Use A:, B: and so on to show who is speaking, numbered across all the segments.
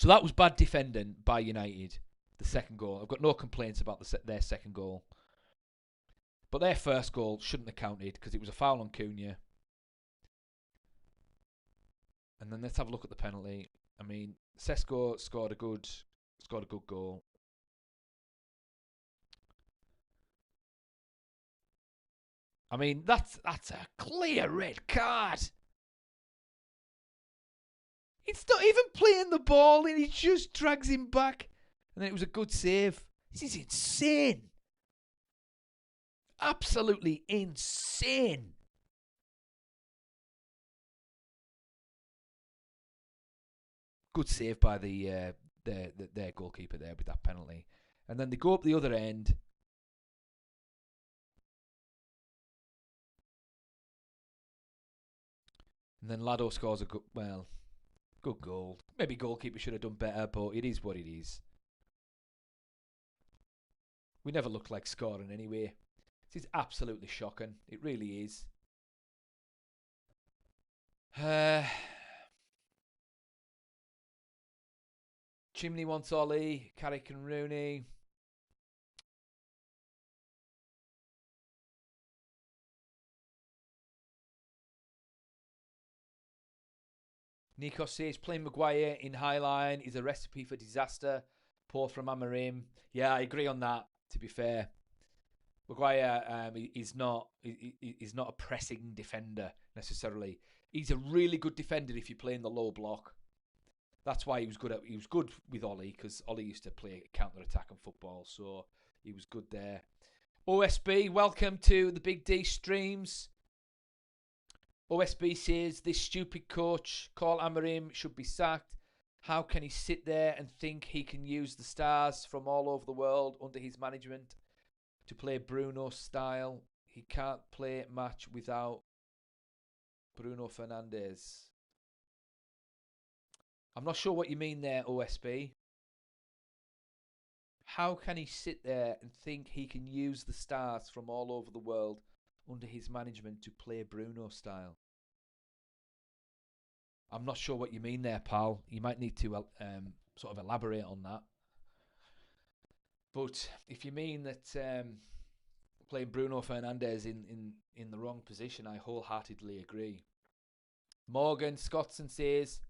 A: So that was bad defending by United. The second goal. I've got no complaints about their second goal. But their first goal shouldn't have counted because it was a foul on Cunha. And then let's have a look at the penalty. I mean, Sesko scored a good goal. I mean, that's a clear red card. It's not even playing the ball and he just drags him back. And then it was a good save. This is insane. Absolutely insane. Good save by their goalkeeper there with that penalty. And then they go up the other end. And then Lado scores a good goal. Maybe goalkeeper should have done better, but it is what it is. We never look like scoring anyway. This is absolutely shocking. It really is. Chimney wants Ollie. Carrick and Rooney. Nico says playing Maguire in high line is a recipe for disaster. Poor from Amorim. Yeah, I agree on that. To be fair, Maguire is not a pressing defender necessarily. He's a really good defender if you play in the low block. That's why he was good with Ollie, because Ollie used to play counter-attacking football, so he was good there. OSB, welcome to the Big D streams. OSB says this stupid coach, Carl Amorim, should be sacked. How can he sit there and think he can use the stars from all over the world under his management to play Bruno style? He can't play match without Bruno Fernandes. I'm not sure what you mean there, OSB. How can he sit there and think he can use the stars from all over the world under his management to play Bruno style? I'm not sure what you mean there, pal. You might need to sort of elaborate on that. But if you mean that playing Bruno Fernandes in the wrong position, I wholeheartedly agree. Morgan Scottson says,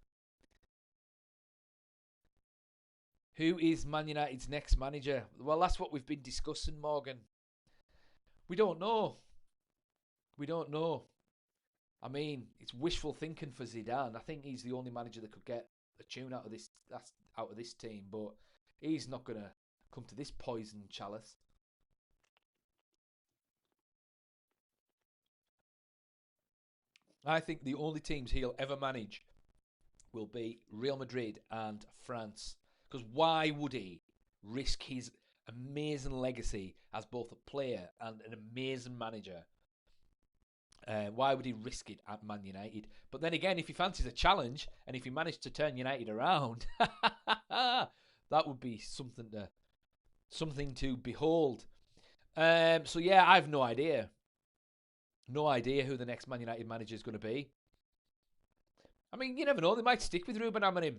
A: who is Man United's next manager? Well, that's what we've been discussing, Morgan. We don't know. I mean, it's wishful thinking for Zidane. I think he's the only manager that could get a tune out of this team, but he's not going to come to this poison chalice. I think the only teams he'll ever manage will be Real Madrid and France. Because why would he risk his amazing legacy as both a player and an amazing manager? Why would he risk it at Man United? But then again, if he fancies a challenge and if he managed to turn United around, that would be something to behold. So yeah, I have no idea. No idea who the next Man United manager is going to be. I mean, you never know. They might stick with Ruben Amorim.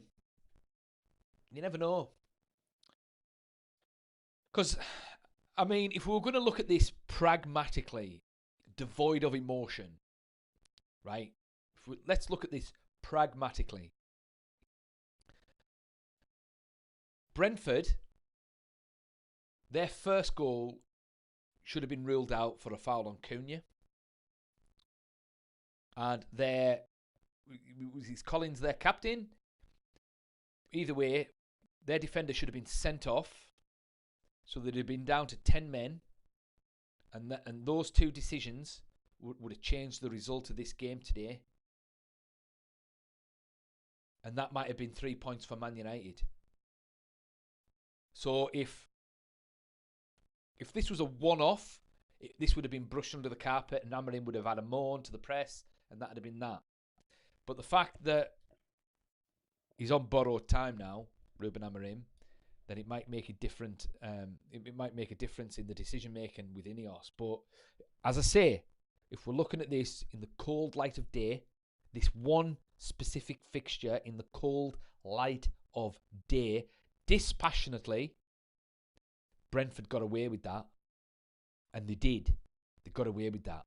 A: You never know. Because, I mean, if we were going to look at this pragmatically, devoid of emotion, right? Let's look at this pragmatically. Brentford, their first goal should have been ruled out for a foul on Cunha. And is Collins their captain? Either way, their defender should have been sent off. So they'd have been down to 10 men. And those two decisions would have changed the result of this game today. And that might have been 3 points for Man United. So if this was a one-off, this would have been brushed under the carpet and Amorim would have had a moan to the press and that would have been that. But the fact that he's on borrowed time now, Ruben Amorim, then it might make it different. It might make a difference in the decision making with Ineos. But as I say, if we're looking at this in the cold light of day, this one specific fixture in the cold light of day. Dispassionately, Brentford got away with that. And they did. They got away with that.